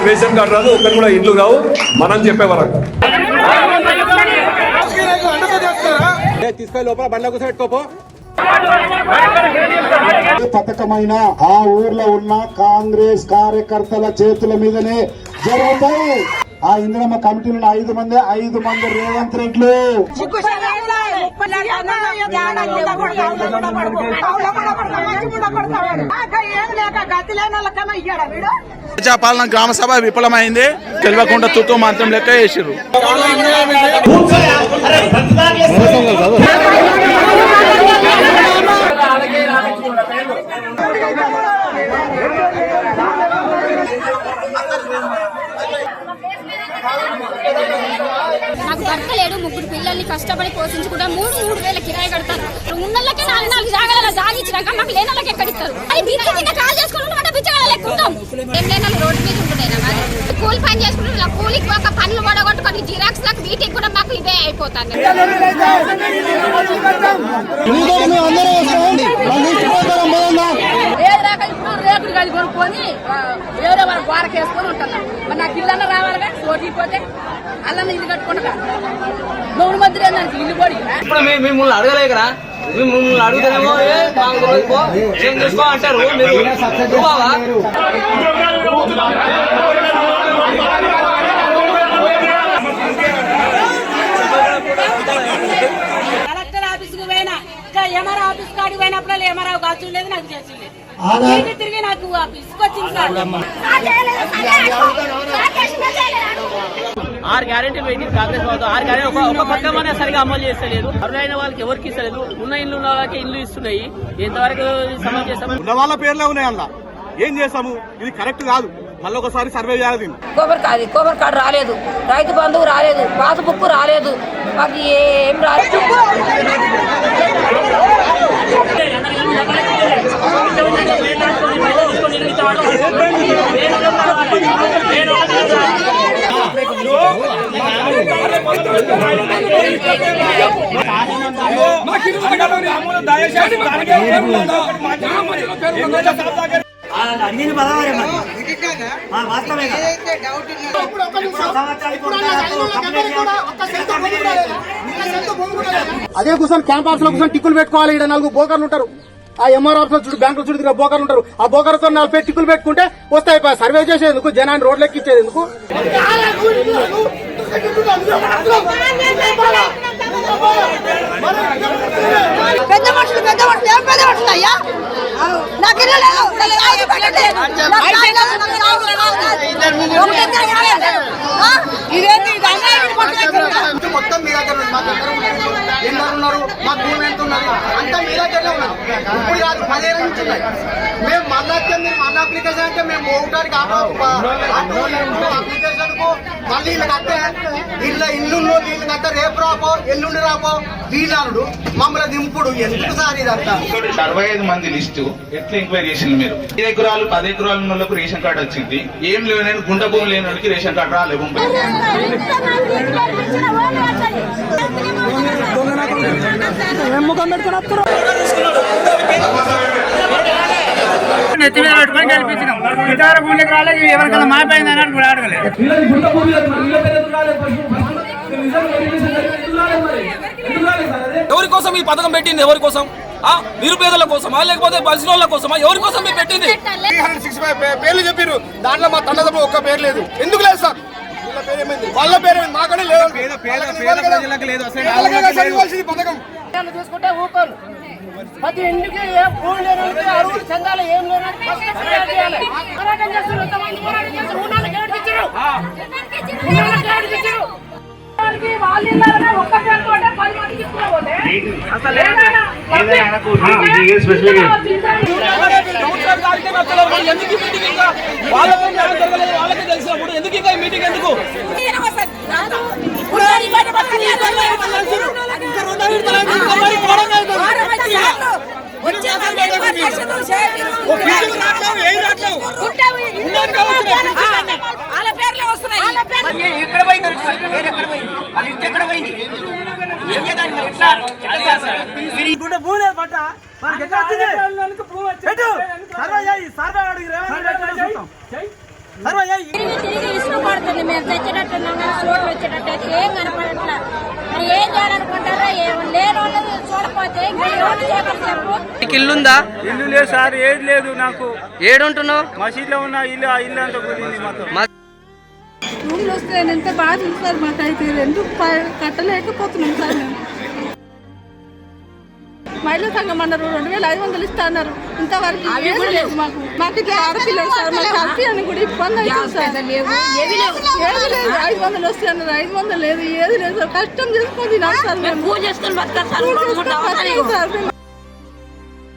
Ration card రాదు, ఒకరు కూడా ఇల్లు కావు మనం చెప్పే వరకు. తీసుకొని లోపల బండ్ల కోసం పెట్టుకోపో. పథకమైన ఆ ఊర్లో ఉన్న కాంగ్రెస్ కార్యకర్తల చేతుల మీదనే జరుగుతాయి. ఆ ఇందిరమ్మ కమిటీలో 5 మంది రేవంత్ రెడ్లు. ప్రజాపాలన గ్రామ సభ విఫలమైంది. తెలియకుండా తుతు మాత్రం లెక్క వేసారు. నాకు భర్త లేడు, 3 పిల్లల్ని కష్టపడి పోషించుకుంటా. 3,000 కిరాయి కడతారు. ఉన్నళ్ళకే 4 జాగాల జాగిచ్చినాక మాకు లేనళ్ళకి ఎక్కడిస్తారు? అది బిచ్చ కింద కాల్ చేసుకుంటూ అంటే బిచ్చగాళ్ళ ఎక్కుంటాం. ఏం లేనళ్ళు రోడ్డు మీద ఉంటున్నాయి. కూలి పని చేసుకుంటున్నా, కూలికి ఒక పనులు పడగొట్టుకొని జిరాక్స్ లకు వీటికి కూడా మాకు ఇదే అయిపోతాను. రేకులు కలిసి కొనుక్కొని వేరే వాళ్ళ వారికి వేసుకొని ఉంటున్నాం. మరి నాకు ఇల్లన్న రావాలిగా, పోతే అల్లన్న ఇల్లు కట్టుకుంటా. 3 మధ్యలో దానికి ఇల్లు పడి ఇప్పుడు మిమ్మల్ని అడగలేకరా, మిమ్మల్ని అడుగుతానేమో ఏం చేసుకో అంటారు. కలెక్టర్ ఆఫీస్ కు పోయినా, ఎంఆర్ఓ ఆఫీస్ కాడికి పోయినప్పుడు ఎంఆర్ఓ కాల్చు లేదు, నాకు చేసి తిరిగి నాకు ఆఫీస్కి వచ్చింది సార్. 6 గ్యారెంటీలు పెట్టింది కాంగ్రెస్ ప్రభుత్వం. 6 గ్యారెంటీ ఒక పథకం సరిగా అమలు చేస్తలేదు. అర్హులైన వాళ్ళకి ఎవరికి ఇస్తలేదు. ఉన్న ఇల్లు ఉన్న వాళ్ళకి ఇల్లు ఇస్తున్నాయి. ఎంతవరకు సమస్య చేస్తాము? ఉన్న వాళ్ళ పేర్లే ఉన్నాయి అలా. ఏం చేస్తాము? ఇది కరెక్ట్ కాదు. మళ్ళీ ఒకసారి సర్వే చేయాలి. కొబ్బరి కార్డు రాలేదు, రైతు బంధువు రాలేదు, పాస్బుక్ రాలేదు, మాకు ఏం రాలేదు. అడిగిన పదవారే వాస్తవమే. అదే కూర్చొని క్యాంప్ ఆఫీస్ లో కూర్చొని టిక్కులు పెట్టుకోవాలి. ఇక్కడ 4 బోకర్లు ఉంటారు. ఆ ఎంఆర్ ఆఫీస్ లో చూడు, బ్యాంక్ లో చూడు బోకర్లు ఉంటారు. ఆ బోకర్తో 40 టిక్కులు పెట్టుకుంటే వస్తాయి. సర్వే చేసేందుకు, జనాన్ని రోడ్లు ఎక్కించేది ఎందుకు? పెద్ద మనుషులు ఏం పెద్ద మనుషులు అయ్యా? నాకు మొత్తం మీ దగ్గర మా దగ్గర ఉన్నారు, మాకు భూమి ఎంత ఉన్నది అంతా మీ దగ్గరనే ఉన్నది. ఇప్పుడు కాదు, 10 ఏళ్ళ నుంచి ఉన్నాయి. మేము మళ్ళీ మన అప్లికేషన్ అంటే మేము పోవడానికి అప్లికేషన్ కు మళ్ళీ వీళ్ళు కట్టే ఇల్లు వీళ్ళు కట్ట రేపు రాపో ఎల్లుండి రాపో వీళ్ళు మమ్మల్ని దింపుడు ఎందుకు సార్ ఇదంతా? 65 మంది లిస్టు ఎట్లా ఎంక్వైరీ చేసింది మీరు? 5 ఎకరాలు 10 ఎకరాల వాళ్ళకు రేషన్ కార్డు వచ్చింది. ఏం లేని గుంట భూమి లేని వాళ్ళకి రేషన్ కార్డు రాలేదు. నెత్తి మీద పెట్టుకొని గెలిపించినాం. ఇతర భూమికి రాలేదు, ఎవరికైనా మాపోయింది అన్నట్టు కూడా అడగలేదు. ఎవరి కోసం ఈ పథకం పెట్టింది? ఎవరి కోసం? నిరుపేదల కోసమా లేకపోతే బలిసిన కోసమా? ఎవరి కోసం మీరు పెట్టింది? 365 పేర్లు చెప్పారు. దాంట్లో మా తండ్రి ఒక్క పేరు లేదు. ఎందుకు లేదు సార్? వాళ్ళ పేరు మాకనే లేదు. పథకం తీసుకుంటే ఊకోరు. ప్రతి ఇంటికి ఏ భూమి లేని అరువులు చెందాలి, ఏం లేని పోరాటం చేస్తున్నారు. ఎంతమంది పోరాటం చేస్తారు? ఒక్క పేరుతో 10 మందికి ఇస్తున్నా వాళ్ళకి తెలిసినప్పుడు ఎందుకు ఇంకా మీటింగ్ ఎందుకు? ఎక్కడ పోయింది? అంటే భూమి లేదు పట్ట మనకి ఎక్కడ వచ్చింది పెట్టు సర్వే చేయి సర్వే అడిగి సర్వే చేయి తిరిగి ఇసుక పడుతుంది మేము తెచ్చేటట్టున్నాం కానీ రోడ్లు వచ్చేటట్టు ఏం కనపడట్లా మరి ఏం చేయాలనుకుంటారో లేని వాళ్ళు చూడకపోతే ఇంకా ఎవరు చేపలు చెప్పు. నీకు ఇల్లుందా? ఇల్లు లేదు సార్ ఏది లేదు నాకు ఏడుంటున్నావు? మసీద్లో ఉన్న ఇల్లు ఆ ఇల్లు అంతా కుదిరింది మాతో రూమ్లు వస్తే ఎంత బాధ ఉంది సార్ మాకైతే ఎందుకు కట్టలేకపోతున్నాం సార్ మేము. మహిళా సంఘం అన్నారు 2500 ఇస్తా అన్నారు, ఇంతవరకు ఏమీ లేదు మాకు. మాకు ఇట్లా ఆడపిల్లలు సార్, మాకు కలిపి అని కూడా ఇబ్బంది అవుతుంది సార్. ఏది లేదు 500 వస్తే అన్నారు, 500 లేదు, ఏది లేదు సార్. కష్టం చేసుకొని తినాలి సార్, మేము పూజ చేసుకొని బతకాలి సార్.